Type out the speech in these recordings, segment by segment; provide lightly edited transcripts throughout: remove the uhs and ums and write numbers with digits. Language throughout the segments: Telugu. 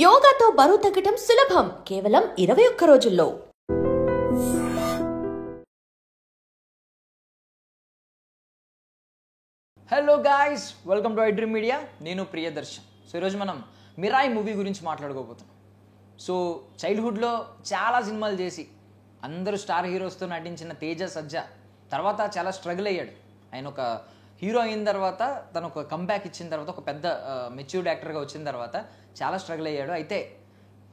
యోగాతో బరువు తగ్గటం సులభం కేవలం 21 రోజుల్లో. Hello guys, welcome to iDream media. నేను ప్రియదర్శన్. సో ఈరోజు మనం మిరాయి మూవీ గురించి మాట్లాడుకోబోతున్నాం. సో చైల్డ్హుడ్లో చాలా సినిమాలు చేసి అందరూ స్టార్ హీరోస్తో నటించిన తేజ సజ్జా తర్వాత చాలా స్ట్రగుల్ అయ్యాడు. ఆయన ఒక హీరో అయిన తర్వాత తను ఒక కంబ్యాక్ ఇచ్చిన తర్వాత ఒక పెద్ద మెచ్యూర్డ్ యాక్టర్గా వచ్చిన తర్వాత చాలా స్ట్రగుల్ అయ్యాడు. అయితే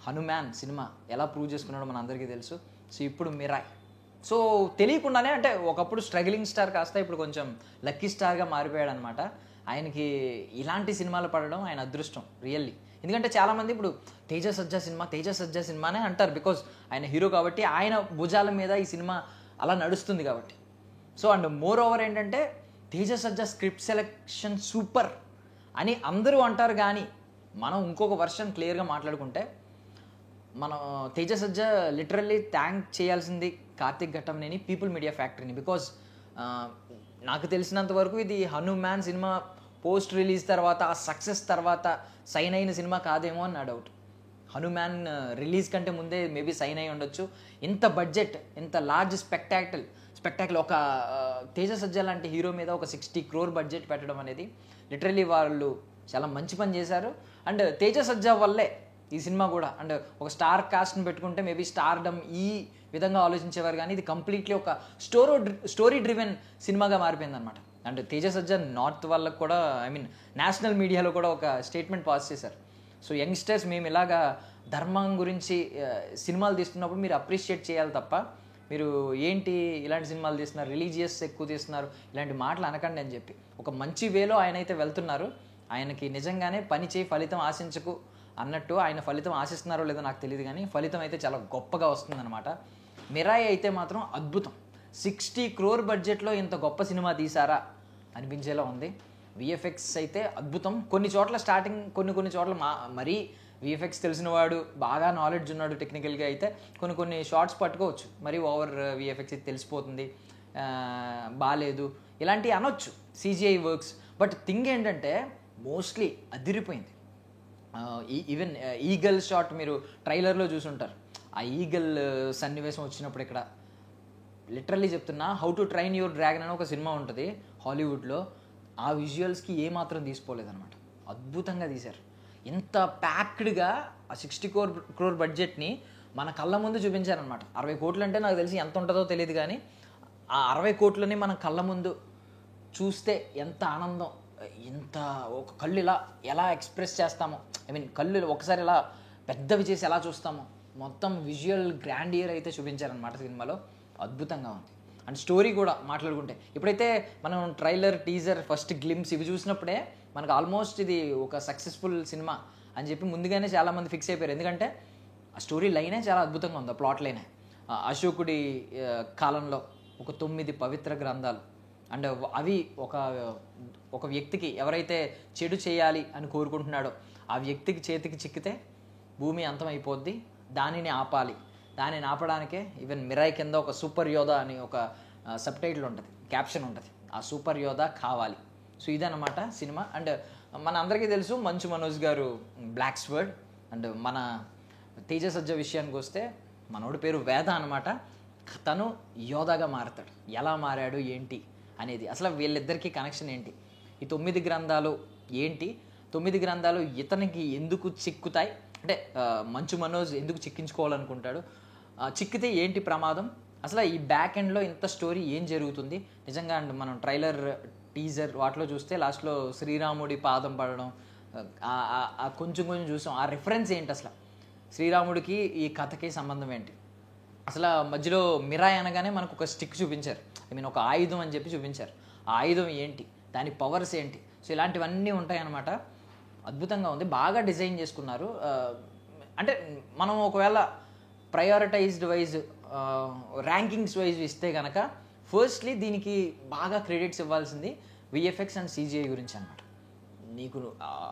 హనుమాన్ సినిమా ఎలా ప్రూవ్ చేసుకున్నాడో మన అందరికీ తెలుసు. సో ఇప్పుడు మిరాయ్. సో తెలియకుండానే అంటే ఒకప్పుడు స్ట్రగ్లింగ్ స్టార్ కాస్త ఇప్పుడు కొంచెం లక్కీ స్టార్గా మారిపోయాడు అనమాట. ఆయనకి ఇలాంటి సినిమాలు పడడం ఆయన అదృష్టం రియల్లీ. ఎందుకంటే చాలామంది ఇప్పుడు తేజ సజ్జా సినిమానే అంటారు. బికాజ్ ఆయన హీరో కాబట్టి, ఆయన భుజాల మీద ఈ సినిమా అలా నడుస్తుంది కాబట్టి. సో అండ్ మోర్ ఓవర్ ఏంటంటే తేజ సజ్జా స్క్రిప్ట్ సెలెక్షన్ సూపర్ అని అందరూ అంటారు. కానీ మనం ఇంకొక వర్షన్ క్లియర్గా మాట్లాడుకుంటే మనం తేజ సజ్జా లిటరల్లీ థ్యాంక్ చేయాల్సింది కార్తిక్ ఘట్టంనేని, పీపుల్ మీడియా ఫ్యాక్టరీని. బికాజ్ నాకు తెలిసినంత వరకు ఇది హనుమాన్ సినిమా పోస్ట్ రిలీజ్ తర్వాత ఆ సక్సెస్ తర్వాత సైన్ అయిన సినిమా కాదేమో అని నా డౌట్. హనుమాన్ రిలీజ్ కంటే ముందే మేబీ సైన్ అయి ఉండొచ్చు. ఇంత బడ్జెట్, ఇంత లార్జ్ స్పెక్టాకిల్ ఒక తేజ సజ్జా లాంటి హీరో మీద ఒక 60 crore బడ్జెట్ పెట్టడం అనేది లిటరల్లీ వాళ్ళు చాలా మంచి పని చేశారు. అండ్ తేజ సజ్జా వల్లే ఈ సినిమా కూడా అండ్ ఒక స్టార్ కాస్ట్ని పెట్టుకుంటే మేబీ స్టార్డమ్ ఈ విధంగా ఆలోచించేవారు. కానీ ఇది కంప్లీట్లీ ఒక స్టోరీ డ్రివెన్ సినిమాగా మారిపోయింది అనమాట. అండ్ తేజ సజ్జా నార్త్ వాళ్ళకు కూడా నేషనల్ మీడియాలో కూడా ఒక స్టేట్మెంట్ పాస్ చేశారు. సో యంగ్స్టర్స్ మేము ఇలాగా ధర్మం గురించి సినిమాలు తీస్తున్నప్పుడు మీరు అప్రిషియేట్ చేయాలి తప్ప మీరు ఏంటి ఇలాంటి సినిమాలు తీస్తున్నారు, రిలీజియస్ ఎక్కువ తీస్తున్నారు, ఇలాంటి మాటలు అనకండి అని చెప్పి ఒక మంచి వేలో ఆయన అయితే వెళ్తున్నారు. ఆయనకి నిజంగానే పని చేయి ఫలితం ఆశించకు అన్నట్టు ఆయన ఫలితం ఆశిస్తున్నారో లేదో నాకు తెలియదు, కానీ ఫలితం అయితే చాలా గొప్పగా వస్తుందన్నమాట. మిరాయి అయితే మాత్రం అద్భుతం. 60 crore బడ్జెట్లో ఇంత గొప్ప సినిమా తీసారా అనిపించేలా ఉంది. విఎఫ్ఎక్స్ అయితే అద్భుతం. కొన్ని చోట్ల స్టార్టింగ్ కొన్ని చోట్ల మరీ విఎఫ్ఎక్స్ తెలిసిన వాడు బాగా నాలెడ్జ్ ఉన్నాడు టెక్నికల్గా అయితే కొన్ని షార్ట్స్ పట్టుకోవచ్చు. మరి ఓవర్ విఎఫ్ఎక్స్ అయితే తెలిసిపోతుంది, బాగాలేదు ఇలాంటివి అనొచ్చు, సిజిఐ వర్క్స్. బట్ థింగ్ ఏంటంటే మోస్ట్లీ అదిరిపోయింది. ఈవెన్ ఈగల్ షాట్ మీరు ట్రైలర్లో చూసుంటారు. ఆ ఈగల్ సన్నివేశం వచ్చినప్పుడు ఇక్కడ లిటరల్లీ చెప్తున్నా, how to train your dragon అని ఒక సినిమా ఉంటుంది హాలీవుడ్లో. ఆ విజువల్స్కి ఏమాత్రం తీసుకోలేదన్నమాట. అద్భుతంగా తీశారు. ఎంత ప్యాక్డ్గా ఆ 60 crore బడ్జెట్ని మన కళ్ళ ముందు చూపించారనమాట. 60 కోట్లు అంటే నాకు తెలిసి ఎంత ఉంటుందో తెలియదు, కానీ ఆ 60 కోట్లని మన కళ్ళ ముందు చూస్తే ఎంత ఆనందం, ఎంత ఒక కళ్ళు ఇలా ఎలా ఎక్స్ప్రెస్ చేస్తామో, కళ్ళు ఒకసారి ఇలా పెద్దవి చేసి ఎలా చూస్తామో మొత్తం విజువల్ గ్రాండియర్ అయితే చూపించారనమాట సినిమాలో. అద్భుతంగా ఉంది. అండ్ స్టోరీ కూడా మాట్లాడుకుంటే ఇప్పుడైతే మనం ట్రైలర్, టీజర్, ఫస్ట్ గ్లిమ్స్ ఇవి చూసినప్పుడే మనకు ఆల్మోస్ట్ ఇది ఒక సక్సెస్ఫుల్ సినిమా అని చెప్పి ముందుగానే చాలామంది ఫిక్స్ అయిపోయారు. ఎందుకంటే ఆ స్టోరీ లైనే చాలా అద్భుతంగా ఉంది. ఆ ప్లాట్ లైనే అశోకుడి కాలంలో ఒక 9 పవిత్ర గ్రంథాలు అండ్ అవి ఒక వ్యక్తికి ఎవరైతే చెడు చేయాలి అని కోరుకుంటున్నాడో ఆ వ్యక్తికి చేతికి చిక్కితే భూమి అంతమైపోద్ది, దానిని ఆపాలి. దానిని ఆపడానికే ఈవెన్ మిరాయి కింద ఒక సూపర్ యోధా అని ఒక సబ్ టైటిల్ ఉంటుంది, క్యాప్షన్ ఉంటుంది, ఆ సూపర్ యోధా కావాలి. సో ఇదన్నమాట సినిమా. అండ్ మన అందరికీ తెలుసు మంచు మనోజ్ గారు బ్లాక్ స్వర్డ్. అండ్ మన తేజ సజ్జా విషయానికి వస్తే మనోడి పేరు వేద అనమాట. తను యోధాగా మారతాడు. ఎలా మారాడు ఏంటి అనేది, అసలు వీళ్ళిద్దరికీ కనెక్షన్ ఏంటి, ఈ 9 గ్రంథాలు ఏంటి, 9 గ్రంథాలు ఇతనికి ఎందుకు చిక్కుతాయి, అంటే మంచు మనోజ్ ఎందుకు చిక్కించుకోవాలనుకుంటాడు, చిక్కితే ఏంటి ప్రమాదం, అసలు ఈ బ్యాక్ ఎండ్లో ఇంత స్టోరీ ఏం జరుగుతుంది నిజంగా. అండ్ మనం ట్రైలర్, టీజర్ వాటిలో చూస్తే లాస్ట్లో శ్రీరాముడి పాదం పడడం కొంచెం చూసాం. ఆ రిఫరెన్స్ ఏంటి, అసలు శ్రీరాముడికి ఈ కథకి సంబంధం ఏంటి, అసలు మధ్యలో మిరాయి అనగానే మనకు ఒక స్టిక్ చూపించారు, ఒక ఆయుధం అని చెప్పి చూపించారు. ఆ ఆయుధం ఏంటి, దాని పవర్స్ ఏంటి, సో ఇలాంటివన్నీ ఉంటాయన్నమాట. అద్భుతంగా ఉంది, బాగా డిజైన్ చేసుకున్నారు. అంటే మనం ఒకవేళ ప్రయారిటైజ్డ్ వైజ్ ర్యాంకింగ్స్ వైజ్ ఇస్తే కనుక ఫస్ట్లీ దీనికి బాగా క్రెడిట్స్ ఇవ్వాల్సింది విఎఫ్ఎక్స్ అండ్ సిజిఐ గురించి అనమాట. నీకు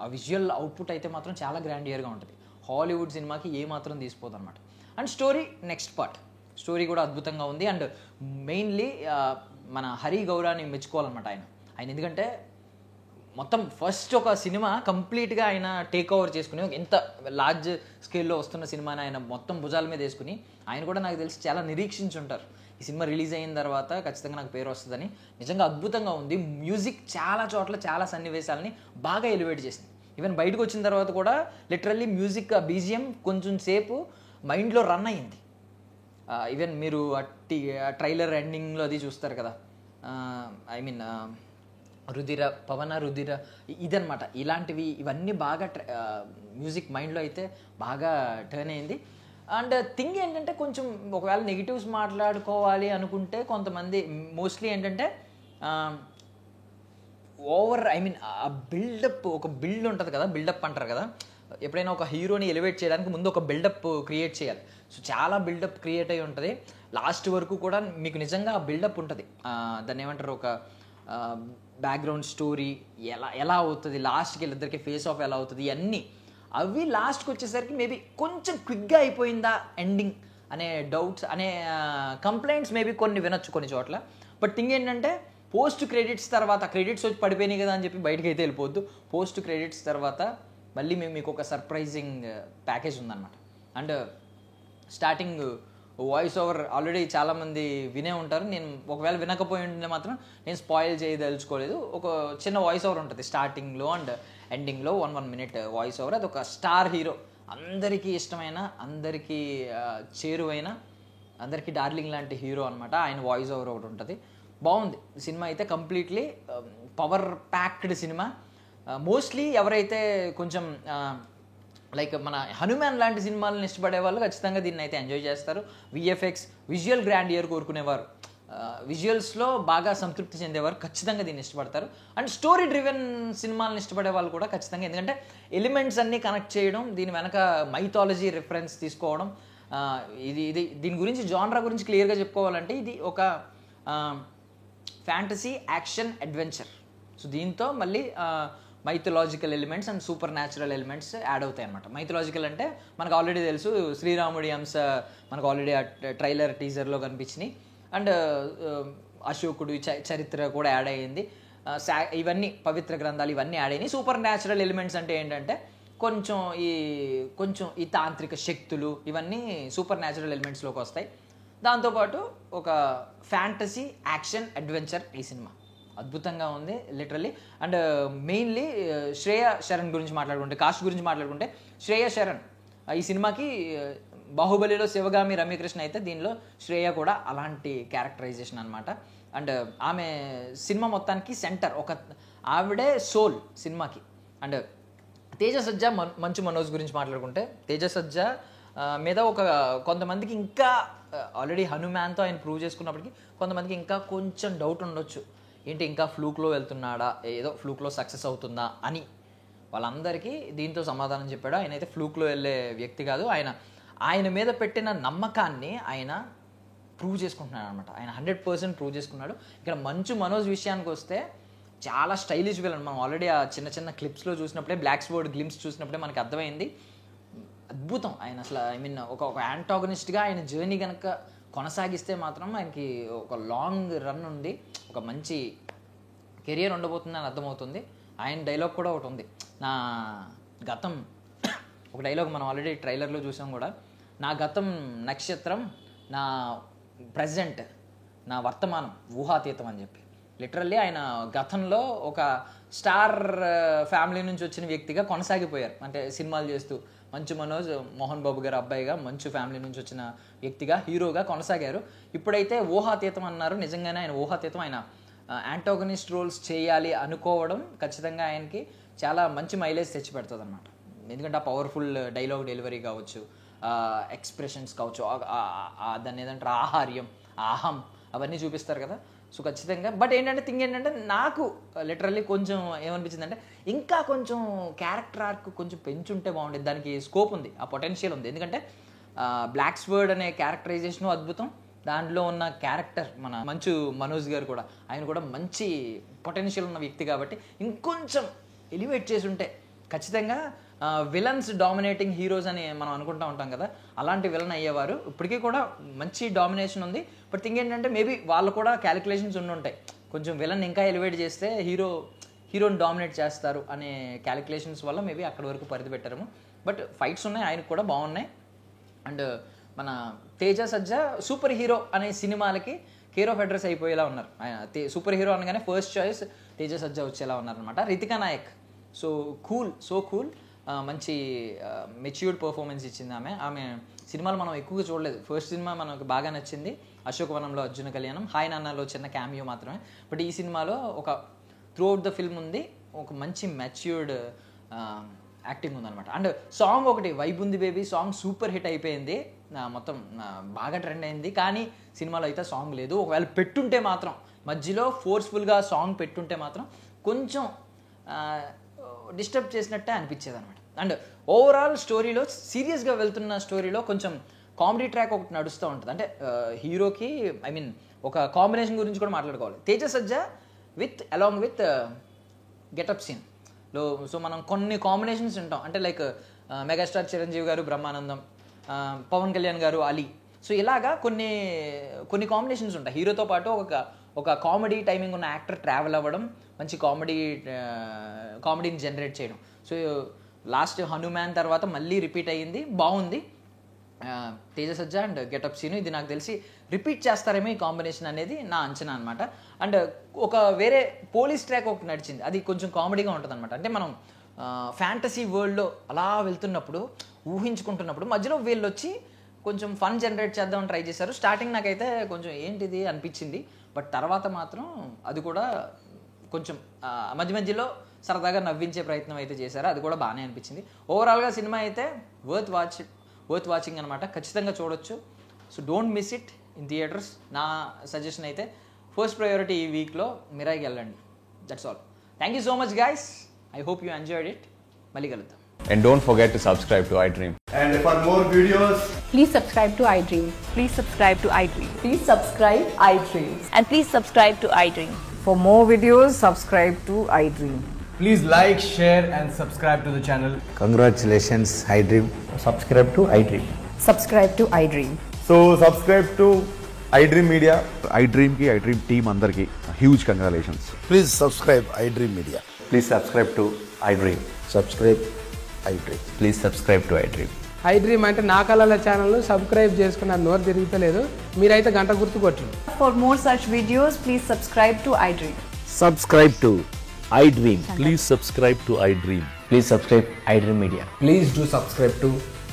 ఆ విజువల్ అవుట్పుట్ అయితే మాత్రం చాలా గ్రాండియర్గా ఉంటుంది. హాలీవుడ్ సినిమాకి ఏమాత్రం తీసిపోదు అనమాట. And story next part, story కూడా అద్భుతంగా ఉంది. అండ్ మెయిన్లీ మన హరి గౌరాని మెచ్చుకోవాలన్నమాట ఆయన ఎందుకంటే మొత్తం ఫస్ట్ ఒక సినిమా కంప్లీట్గా ఆయన టేక్ ఓవర్ చేసుకుని ఎంత లార్జ్ స్కేల్లో వస్తున్న సినిమాని ఆయన మొత్తం భుజాల మీద వేసుకుని ఆయన కూడా నాకు తెలిసి చాలా నిరీక్షించుంటారు ఈ సినిమా రిలీజ్ అయిన తర్వాత ఖచ్చితంగా నాకు పేరు వస్తుందని. నిజంగా అద్భుతంగా ఉంది. మ్యూజిక్ చాలా చోట్ల చాలా సన్నివేశాలని బాగా ఎలివేట్ చేసింది. ఈవెన్ బయటకు వచ్చిన తర్వాత కూడా లిటరల్లీ మ్యూజిక్ బీజిఎం కొంచెం సేపు మైండ్లో రన్ అయ్యింది. ఈవెన్ మీరు ట్రైలర్ ఎండింగ్లో అది చూస్తారు కదా, ఐ మీన్ రుధిర పవన రుధిర ఇదనమాట. ఇవన్నీ బాగా మ్యూజిక్ మైండ్లో అయితే బాగా టర్న్ అయింది. అండ్ థింగ్ ఏంటంటే కొంచెం ఒకవేళ నెగిటివ్స్ మాట్లాడుకోవాలి అనుకుంటే కొంతమంది మోస్ట్లీ ఏంటంటే ఓవర్ ఐ మీన్ ఆ బిల్డప్, ఒక బిల్డ్ ఉంటుంది కదా, బిల్డప్ అంటారు కదా, ఎప్పుడైనా ఒక హీరోని ఎలివేట్ చేయడానికి ముందు ఒక బిల్డప్ క్రియేట్ చేయాలి. సో చాలా బిల్డప్ క్రియేట్ అయి ఉంటుంది. లాస్ట్ వరకు కూడా మీకు నిజంగా ఆ బిల్డప్ ఉంటుంది. దాన్ని ఏమంటారు, ఒక బ్యాక్గ్రౌండ్ స్టోరీ ఎలా అవుతుంది, లాస్ట్కి వీళ్ళిద్దరికి ఫేస్ ఆఫ్ ఎలా అవుతుంది, ఇవన్నీ అవి లాస్ట్కి వచ్చేసరికి మేబీ కొంచెం క్విక్గా అయిపోయిందా ఎండింగ్ అనే డౌట్స్, అనే కంప్లైంట్స్ మేబీ కొన్ని వినొచ్చు కొన్ని చోట్ల. బట్ థింగ్ ఏంటంటే పోస్ట్ క్రెడిట్స్ తర్వాత, క్రెడిట్స్ వచ్చి పడిపోయినాయి కదా అని చెప్పి బయటకు అయితే వెళ్ళిపోవద్దు. పోస్ట్ క్రెడిట్స్ తర్వాత మళ్ళీ మీకు ఒక సర్ప్రైజింగ్ ప్యాకేజ్ ఉందన్నమాట. And starting voice over already చాలామంది వినే ఉంటారు. నేను ఒకవేళ వినకపోయి ఉంటే మాత్రం నేను స్పాయిల్ చేయదలుచుకోలేదు. ఒక చిన్న వాయిస్ ఓవర్ ఉంటుంది స్టార్టింగ్లో అండ్ ఎండింగ్లో, 1 minute వాయిస్ ఓవర్. అది ఒక స్టార్ హీరో, అందరికీ ఇష్టమైన, అందరికీ చేరువైన, అందరికీ డార్లింగ్ లాంటి హీరో అనమాట. ఆయన వాయిస్ ఓవర్ ఒకటి ఉంటుంది. బాగుంది సినిమా అయితే. Completely power packed cinema. Mostly ఎవరైతే కొంచెం లైక్ మన హనుమాన్ లాంటి సినిమాలను ఇష్టపడే వాళ్ళు ఖచ్చితంగా దీన్ని అయితే ఎంజాయ్ చేస్తారు. విఎఫ్ఎక్స్, విజువల్ గ్రాండియర్ కోరుకునేవారు, విజువల్స్లో బాగా సంతృప్తి చెందేవారు ఖచ్చితంగా దీన్ని ఇష్టపడతారు. అండ్ స్టోరీ డ్రివెన్ సినిమాలను ఇష్టపడే వాళ్ళు కూడా ఖచ్చితంగా, ఎందుకంటే ఎలిమెంట్స్ అన్నీ కనెక్ట్ చేయడం, దీని వెనక మైథాలజీ రిఫరెన్స్ తీసుకోవడం, దీని గురించి జానరా గురించి క్లియర్గా చెప్పుకోవాలంటే ఇది ఒక ఫ్యాంటసీ యాక్షన్ అడ్వెంచర్. సో దీంతో మళ్ళీ mythological elements and super natural elements add అవుతాయి అన్నమాట. మైథలాజికల్ అంటే మనకు ఆల్రెడీ తెలుసు, శ్రీరాముడి అంశ మనకు ఆల్రెడీ ఆ ట్రైలర్ టీజర్లో కనిపించినాయి. అండ్ అశోకుడు చరిత్ర కూడా యాడ్ అయ్యింది. ఇవన్నీ పవిత్ర గ్రంథాలు ఇవన్నీ యాడ్ అయినాయి. సూపర్ న్యాచురల్ ఎలిమెంట్స్ అంటే ఏంటంటే కొంచెం ఈ తాంత్రిక శక్తులు ఇవన్నీ సూపర్ న్యాచురల్ ఎలిమెంట్స్లోకి వస్తాయి. దాంతోపాటు ఒక ఫ్యాంటసీ యాక్షన్ అడ్వెంచర్ ఈ సినిమా. అద్భుతంగా ఉంది literally. And mainly Shriya Saran గురించి మాట్లాడుకుంటే, కాస్ట్ గురించి మాట్లాడుకుంటే, శ్రేయా శరణ్ ఈ సినిమాకి బాహుబలిలో శివగామి రమ్యకృష్ణ అయితే దీనిలో శ్రేయ కూడా అలాంటి క్యారెక్టరైజేషన్ అనమాట. అండ్ ఆమె సినిమా మొత్తానికి సెంటర్, ఒక ఆవిడే సోల్ సినిమాకి. అండ్ తేజ సజ్జా, మంచు మనోజ్ గురించి మాట్లాడుకుంటే, తేజ సజ్జా మీద కొంతమందికి ఇంకా ఆల్రెడీ హనుమాన్తో ఆయన ప్రూవ్ చేసుకున్నప్పటికీ కొంతమందికి ఇంకా కొంచెం డౌట్ ఉండొచ్చు, ఏంటి ఇంకా ఫ్లూక్లో వెళ్తున్నాడా, ఏదో ఫ్లూక్లో సక్సెస్ అవుతుందా అని. వాళ్ళందరికీ దీంతో సమాధానం చెప్పాడు. ఆయన అయితే ఫ్లూక్లో వెళ్ళే వ్యక్తి కాదు. ఆయన మీద పెట్టిన నమ్మకాన్ని ఆయన ప్రూవ్ చేసుకుంటున్నాడు అనమాట. ఆయన 100% ప్రూవ్ చేసుకున్నాడు. ఇక్కడ మంచు మనోజ్ విషయానికి వస్తే చాలా స్టైలిష్ విలన్. మనం ఆల్రెడీ ఆ చిన్న క్లిప్స్లో చూసినప్పుడే, బ్లాక్ స్వర్డ్ గ్లిమ్స్ చూసినప్పుడే మనకి అర్థమైంది. అద్భుతం ఆయన అసలు. ఐ మీన్ ఒక యాంటాగనిస్ట్గా ఆయన జర్నీ కనుక కొనసాగిస్తే మాత్రం ఆయనకి ఒక లాంగ్ రన్ ఉంది, ఒక మంచి కెరియర్ ఉండబోతుంది అని అర్థమవుతుంది. ఆయన డైలాగ్ కూడా ఒకటి ఉంది, నా గతం, ఒక డైలాగ్ మనం ఆల్రెడీ ట్రైలర్లో చూసాం కూడా, నా గతం నక్షత్రం, నా ప్రజెంట్, నా వర్తమానం ఊహాతీతం అని చెప్పి. లిటరల్లీ ఆయన గతంలో ఒక స్టార్ ఫ్యామిలీ నుంచి వచ్చిన వ్యక్తిగా కొనసాగిపోయారు. అంటే సినిమాలు చేస్తూ మంచు మనోజ్, మోహన్ బాబు గారు అబ్బాయిగా మంచు ఫ్యామిలీ నుంచి వచ్చిన వ్యక్తిగా హీరోగా కొనసాగారు. ఇప్పుడైతే ఊహాతీతం అన్నారు. నిజంగానే ఆయన ఊహాతీతం. ఆయన యాంటాగనిస్ట్ రోల్స్ చేయాలి అనుకోవడం ఖచ్చితంగా ఆయనకి చాలా మంచి మైలేజ్ తెచ్చి పెడుతుంది అనమాట. ఎందుకంటే ఆ పవర్ఫుల్ డైలాగ్ డెలివరీ కావచ్చు, ఎక్స్ప్రెషన్స్ కావచ్చు, దాన్ని ఏదంటారు ఆహార్యం, ఆహం, అవన్నీ చూపిస్తారు కదా. సో ఖచ్చితంగా. బట్ ఏంటంటే థింగ్ ఏంటంటే నాకు లిటరల్లీ కొంచెం ఏమనిపించింది అంటే ఇంకా కొంచెం క్యారెక్టర్ ఆర్క్ కొంచెం పెంచుంటే బాగుండేది. దానికి స్కోప్ ఉంది, ఆ పొటెన్షియల్ ఉంది. ఎందుకంటే బ్లాక్ స్వర్డ్ అనే క్యారెక్టరైజేషన్ అద్భుతం. దాంట్లో ఉన్న క్యారెక్టర్ మన మంచు మనోజ్ గారు కూడా, ఆయన కూడా మంచి పొటెన్షియల్ ఉన్న వ్యక్తి కాబట్టి ఇంకొంచెం ఎలివేట్ చేసి ఉంటే ఖచ్చితంగా విలన్స్ డామినేటింగ్ హీరోస్ అని మనం అనుకుంటూ ఉంటాం కదా, అలాంటి విలన్ అయ్యేవారు. ఇప్పటికీ కూడా మంచి డామినేషన్ ఉంది. బట్ థింగ్ ఏంటంటే మేబీ వాళ్ళు కూడా క్యాలిక్యులేషన్స్ ఉండి ఉంటాయి, కొంచెం విలన్ ఇంకా ఎలివేట్ చేస్తే హీరో హీరోని డామినేట్ చేస్తారు అనే క్యాలిక్యులేషన్స్ వల్ల మేబీ అక్కడి వరకు పరిధి పెట్టారేమో. బట్ ఫైట్స్ ఉన్నాయి, ఆయనకు కూడా బాగున్నాయి. అండ్ మన తేజ సజ్జా సూపర్ హీరో అనే సినిమాలకి కేర్ ఆఫ్ అడ్రస్ అయిపోయేలా ఉన్నారు. ఆయన సూపర్ హీరో అనగానే ఫస్ట్ చాయిస్ తేజ సజ్జా వచ్చేలా ఉన్నారనమాట. రితికా నాయక్ సో కూల్ మంచి మెచ్యూర్డ్ పర్ఫార్మెన్స్ ఇచ్చింది ఆమె సినిమాలు మనం ఎక్కువగా చూడలేదు. ఫస్ట్ సినిమా మనకు బాగా నచ్చింది, అశోకవనంలో అర్జున కళ్యాణం, హాయ్ నాన్నలో చిన్న క్యామియో మాత్రమే. బట్ ఈ సినిమాలో ఒక త్రూ అవుట్ ద ఫిల్మ్ ఉంది, ఒక మంచి మెచ్యూర్డ్ యాక్టింగ్ ఉందన్నమాట. అండ్ సాంగ్ ఒకటి వైబ్ ఉంది బేబీ సాంగ్ సూపర్ హిట్ అయిపోయింది, మొత్తం బాగా ట్రెండ్ అయింది. కానీ సినిమాలో అయితే సాంగ్ లేదు. ఒకవేళ పెట్టుంటే మాత్రం మధ్యలో ఫోర్స్ఫుల్గా సాంగ్ పెట్టుంటే మాత్రం కొంచెం డిస్టర్బ్ చేసినట్టే అనిపించేది అనమాట. అండ్ ఓవరాల్ స్టోరీలో సీరియస్గా వెళ్తున్న స్టోరీలో కొంచెం కామెడీ ట్రాక్ ఒకటి నడుస్తూ ఉంటుంది. అంటే హీరోకి ఒక కాంబినేషన్ గురించి కూడా మాట్లాడుకోవాలి. తేజ సజ్జా అలాంగ్ విత్ గెటప్ సీన్లో సో మనం కొన్ని కాంబినేషన్స్ ఉంటాం. అంటే లైక్ మెగాస్టార్ చిరంజీవి గారు బ్రహ్మానందం, పవన్ కళ్యాణ్ గారు అలీ, సో ఇలాగా కొన్ని కాంబినేషన్స్ ఉంటాయి. హీరోతో పాటు ఒక కామెడీ టైమింగ్ ఉన్న యాక్టర్ ట్రావెల్ అవ్వడం, మంచి కామెడీని జనరేట్ చేయడం. సో లాస్ట్ హనుమాన్ తర్వాత మళ్ళీ రిపీట్ అయ్యింది, బాగుంది. తేజ సజ్జా అండ్ గెటప్ సీను ఇది నాకు తెలిసి రిపీట్ చేస్తారేమో ఈ కాంబినేషన్ అనేది నా అంచనా అనమాట. అండ్ ఒక వేరే పోలీస్ ట్రాక్ ఒకటి నడిచింది, అది కొంచెం కామెడీగా ఉంటుంది అనమాట. అంటే మనం ఫ్యాంటసీ వరల్డ్లో అలా వెళ్తున్నప్పుడు ఊహించుకుంటున్నప్పుడు మధ్యలో వీళ్ళు వచ్చి కొంచెం ఫన్ జనరేట్ చేద్దామని ట్రై చేశారు. స్టార్టింగ్ నాకైతే కొంచెం ఏంటిది అనిపించింది, బట్ తర్వాత మాత్రం అది కూడా కొంచెం మధ్యలో సరదాగా నవ్వించే ప్రయత్నం అయితే చేశారు, అది కూడా బాగానే అనిపించింది. ఓవరాల్గా సినిమా అయితే వర్త్ వాచింగ్ అనమాట, ఖచ్చితంగా చూడొచ్చు. So don't miss it in theatres. నా సజెషన్ అయితే ఫస్ట్ ప్రయారిటీ ఈ వీక్లో మిరాయికి వెళ్ళండి. That's all. Thank you so much guys, I hope you enjoyed it. మళ్ళీ కలుద్దాం. And don't forget to subscribe to iDream. And for more videos, please subscribe to iDream. Please subscribe to iDream. Please subscribe iDreams. And please subscribe to iDream. For more videos, subscribe to iDream. please like, share and subscribe to the channel. Congratulations, iDream. Subscribe to iDream. Subscribe to iDream. So subscribe to iDream Media. iDream ki iDream team andarki huge congratulations. Please subscribe iDream Media. Please subscribe to iDream. Subscribe iDream. Please subscribe to iDream. iDream అంటే నా కళల ఛానల్ సబ్స్క్రైబ్ చేసుకున్న నోరు తిరుగుతలేదు, మీరైతే గంట గుర్తు కొట్టండి. For more such videos, please subscribe to iDream. Subscribe to iDream. Please subscribe to iDream. Please subscribe iDream Media. Please do subscribe to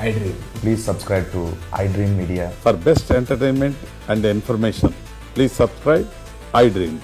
iDream. Please subscribe to iDream Media. For best entertainment and information, please subscribe iDream.